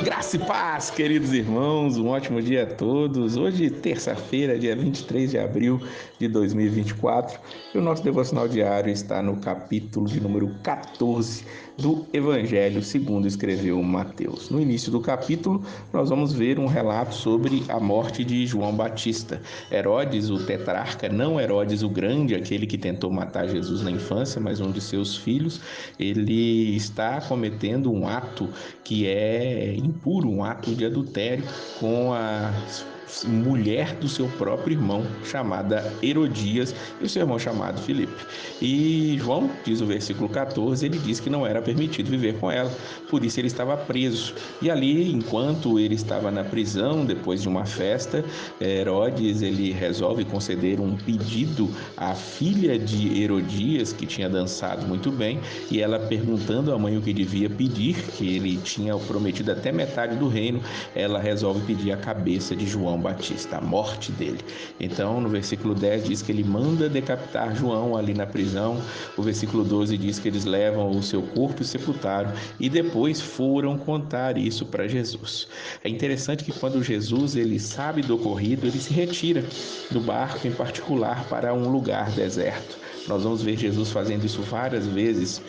Graça e paz, queridos irmãos, um ótimo dia a todos. Hoje, terça-feira, dia 23 de abril de 2024, e o nosso devocional diário está no capítulo de número 14 do Evangelho segundo escreveu Mateus. No início do capítulo, nós vamos ver um relato sobre a morte de João Batista. Herodes, o tetrarca, não Herodes o Grande, aquele que tentou matar Jesus na infância, mas um de seus filhos, ele está cometendo um ato que é impuro, um ato de adultério com a mulher do seu próprio irmão, chamada Herodias, e o seu irmão chamado Filipe. E João, diz o versículo 14, ele diz que não era permitido viver com ela, por isso ele estava preso. E ali, enquanto ele estava na prisão, depois de uma festa, Herodes ele resolve conceder um pedido à filha de Herodias, que tinha dançado muito bem, e ela perguntando à mãe o que devia pedir, que ele tinha prometido até metade do reino, ela resolve pedir a cabeça de João Batista, a morte dele. Então, no versículo 10 diz que ele manda decapitar João ali na prisão. O versículo 12 diz que eles levam o seu corpo e sepultaram, e depois foram contar isso para Jesus. É interessante que quando Jesus ele sabe do ocorrido, ele se retira do barco em particular para um lugar deserto. Nós vamos ver Jesus fazendo isso várias vezes,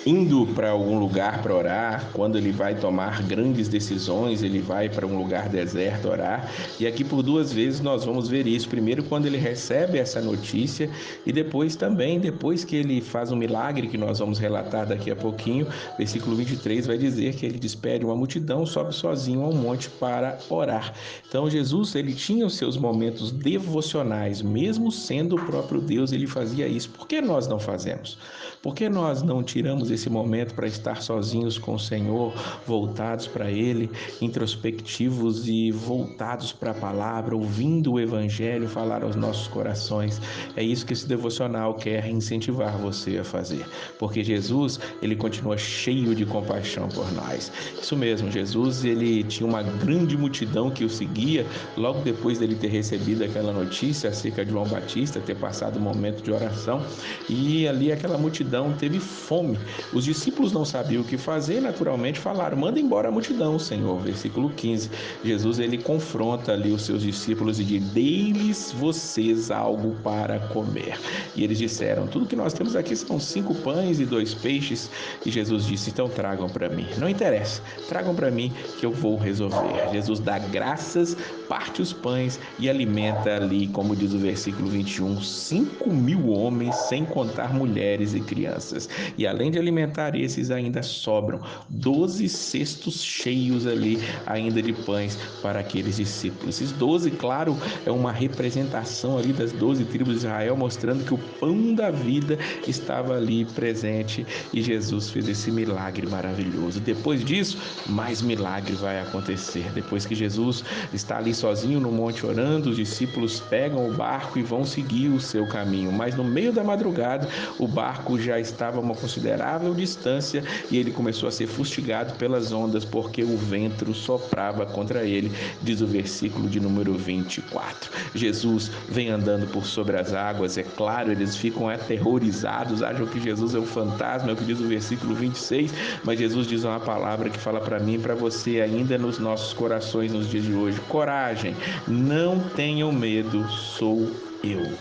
indo para algum lugar para orar. Quando ele vai tomar grandes decisões, ele vai para um lugar deserto orar. E aqui por duas vezes nós vamos ver isso. Primeiro quando ele recebe essa notícia, e depois também, depois que ele faz um milagre que nós vamos relatar daqui a pouquinho. Versículo 23 vai dizer que ele despede uma multidão, sobe sozinho a um monte para orar. Então Jesus, ele tinha os seus momentos devocionais, mesmo sendo o próprio Deus, ele fazia isso. Por que nós não fazemos? Por que nós não tiramos esse momento para estar sozinhos com o Senhor, voltados para Ele, introspectivos e voltados para a palavra, ouvindo o Evangelho falar aos nossos corações? É isso que esse devocional quer incentivar você a fazer, porque Jesus, ele continua cheio de compaixão por nós. Isso mesmo, Jesus, ele tinha uma grande multidão que o seguia logo depois dele ter recebido aquela notícia acerca de João Batista, ter passado um momento de oração, e ali aquela multidão teve fome. Os discípulos não sabiam o que fazer, naturalmente falaram: manda embora a multidão, Senhor. Versículo 15. Jesus ele confronta ali os seus discípulos e diz: dê-lhes vocês algo para comer. E eles disseram: tudo que nós temos aqui são 5 pães e 2 peixes. E Jesus disse: então tragam para mim. Não interessa, tragam para mim que eu vou resolver. Jesus dá graças, parte os pães e alimenta ali, como diz o versículo 21, 5.000 homens, sem contar mulheres e crianças. E além de alimentar esses, ainda sobram 12 cestos cheios ali ainda de pães para aqueles discípulos. Esses 12, claro, é uma representação ali das 12 tribos de Israel, mostrando que o pão da vida estava ali presente, e Jesus fez esse milagre maravilhoso. Depois disso, mais milagre vai acontecer. Depois que Jesus está ali sozinho no monte orando, os discípulos pegam o barco e vão seguir o seu caminho, mas no meio da madrugada o barco já estava a uma considerável distância e ele começou a ser fustigado pelas ondas, porque o vento soprava contra ele, diz o versículo de número 24. Jesus vem andando por sobre as águas, é claro, eles ficam aterrorizados, acham que Jesus é um fantasma, é o que diz o versículo 26, mas Jesus diz uma palavra que fala para mim e para você ainda nos nossos corações nos dias de hoje: coragem, não tenham medo, sou eu.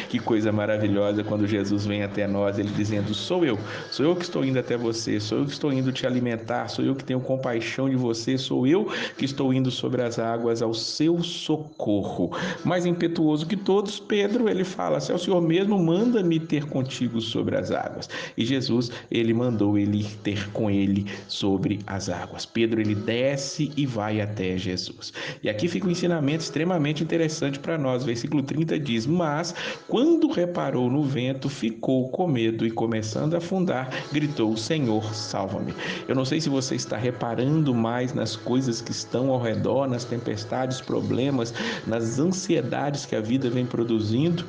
Que coisa maravilhosa quando Jesus vem até nós, ele dizendo: sou eu que estou indo até você, sou eu que estou indo te alimentar, sou eu que tenho compaixão de você, sou eu que estou indo sobre as águas ao seu socorro. Mais impetuoso que todos, Pedro, ele fala: se é o Senhor mesmo, manda-me ter contigo sobre as águas. E Jesus, ele mandou ele ter com ele sobre as águas. Pedro, ele desce e vai até Jesus. E aqui fica um ensinamento extremamente interessante para nós. Versículo 30 diz: mas quando reparou no vento, ficou com medo e, começando a afundar, gritou: Senhor, salva-me. Eu não sei se você está reparando mais nas coisas que estão ao redor, nas tempestades, problemas, nas ansiedades que a vida vem produzindo,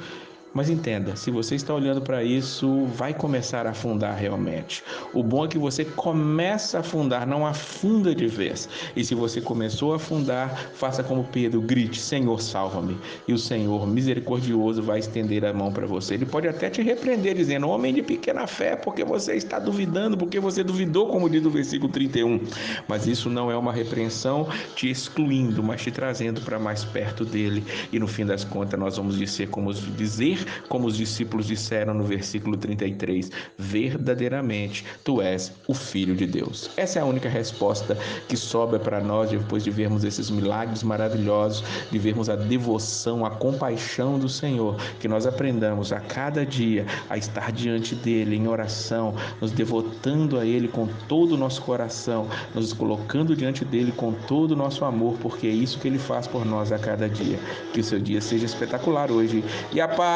Mas entenda, se você está olhando para isso, vai começar a afundar realmente. O bom é que você começa a afundar, não afunda de vez. E se você começou a afundar, faça como Pedro, grite: Senhor, salva-me. E o Senhor misericordioso vai estender a mão para você. Ele pode até te repreender, dizendo: homem de pequena fé, porque você está duvidando, porque você duvidou, como diz o versículo 31. Mas isso não é uma repreensão te excluindo, mas te trazendo para mais perto dele. E no fim das contas, nós vamos dizer como os discípulos disseram no versículo 33, verdadeiramente tu és o Filho de Deus. Essa é a única resposta que sobra para nós depois de vermos esses milagres maravilhosos, de vermos a devoção, a compaixão do Senhor, que nós aprendamos a cada dia a estar diante dele em oração, nos devotando a ele com todo o nosso coração, nos colocando diante dele com todo o nosso amor, porque é isso que ele faz por nós a cada dia. Que o seu dia seja espetacular hoje e a paz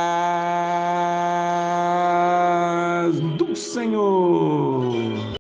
do Senhor.